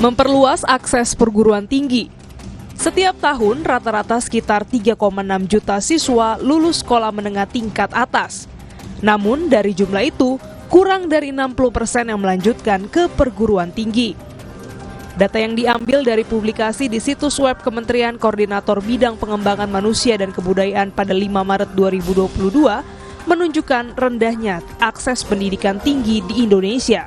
Memperluas akses perguruan tinggi. Setiap tahun rata-rata sekitar 3,6 juta siswa lulus sekolah menengah tingkat atas. Namun dari jumlah itu, kurang dari 60% yang melanjutkan ke perguruan tinggi. Data yang diambil dari publikasi di situs web Kementerian Koordinator Bidang Pengembangan Manusia dan Kebudayaan pada 5 Maret 2022 menunjukkan rendahnya akses pendidikan tinggi di Indonesia.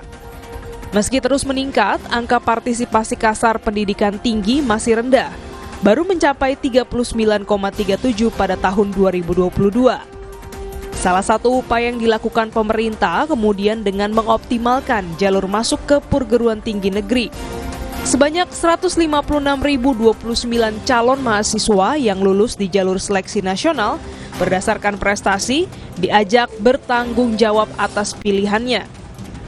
Meski terus meningkat, angka partisipasi kasar pendidikan tinggi masih rendah, baru mencapai 39,37 pada tahun 2022. Salah satu upaya yang dilakukan pemerintah kemudian dengan mengoptimalkan jalur masuk ke perguruan tinggi negeri. Sebanyak 156.029 calon mahasiswa yang lulus di jalur seleksi nasional berdasarkan prestasi diajak bertanggung jawab atas pilihannya.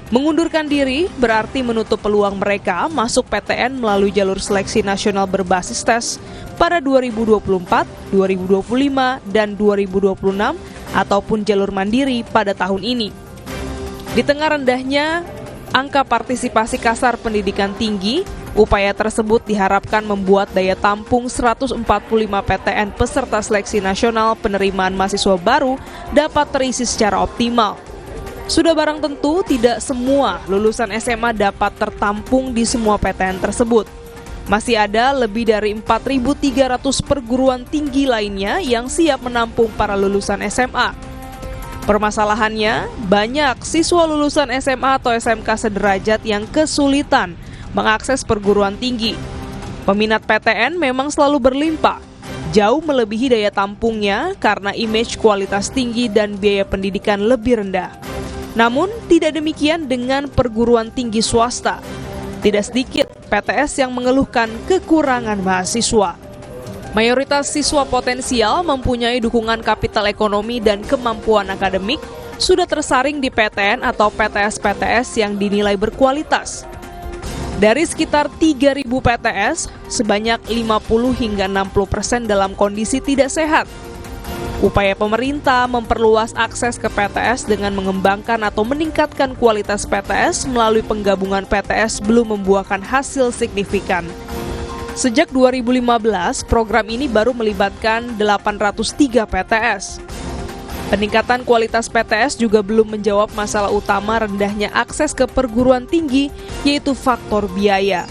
Mengundurkan diri berarti menutup peluang mereka masuk PTN melalui jalur seleksi nasional berbasis tes pada 2024, 2025, dan 2026 ataupun jalur mandiri pada tahun ini. Di tengah rendahnya angka partisipasi kasar pendidikan tinggi, upaya tersebut diharapkan membuat daya tampung 145 PTN peserta seleksi nasional penerimaan mahasiswa baru dapat terisi secara optimal. Sudah barang tentu tidak semua lulusan SMA dapat tertampung di semua PTN tersebut. Masih ada lebih dari 4.300 perguruan tinggi lainnya yang siap menampung para lulusan SMA. Permasalahannya, banyak siswa lulusan SMA atau SMK sederajat yang kesulitan mengakses perguruan tinggi. Peminat PTN memang selalu berlimpah, jauh melebihi daya tampungnya karena image kualitas tinggi dan biaya pendidikan lebih rendah. Namun, tidak demikian dengan perguruan tinggi swasta. Tidak sedikit PTS yang mengeluhkan kekurangan mahasiswa. Mayoritas siswa potensial mempunyai dukungan kapital ekonomi dan kemampuan akademik sudah tersaring di PTN atau PTS-PTS yang dinilai berkualitas. Dari sekitar 3.000 PTS, sebanyak 50 hingga 60% dalam kondisi tidak sehat. Upaya pemerintah memperluas akses ke PTS dengan mengembangkan atau meningkatkan kualitas PTS melalui penggabungan PTS belum membuahkan hasil signifikan. Sejak 2015, program ini baru melibatkan 803 PTS. Peningkatan kualitas PTS juga belum menjawab masalah utama rendahnya akses ke perguruan tinggi, yaitu faktor biaya.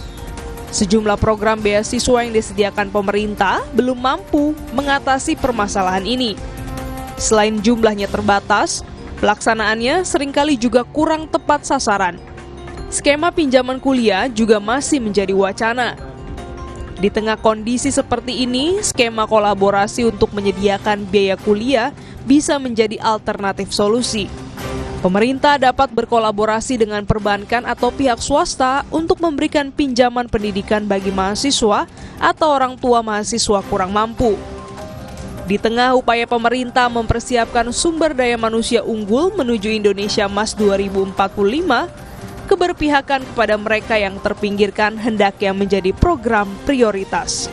Sejumlah program beasiswa yang disediakan pemerintah belum mampu mengatasi permasalahan ini. Selain jumlahnya terbatas, pelaksanaannya seringkali juga kurang tepat sasaran. Skema pinjaman kuliah juga masih menjadi wacana. Di tengah kondisi seperti ini, skema kolaborasi untuk menyediakan biaya kuliah bisa menjadi alternatif solusi. Pemerintah dapat berkolaborasi dengan perbankan atau pihak swasta untuk memberikan pinjaman pendidikan bagi mahasiswa atau orang tua mahasiswa kurang mampu. Di tengah upaya pemerintah mempersiapkan sumber daya manusia unggul menuju Indonesia Emas 2045, keberpihakan kepada mereka yang terpinggirkan hendaknya menjadi program prioritas.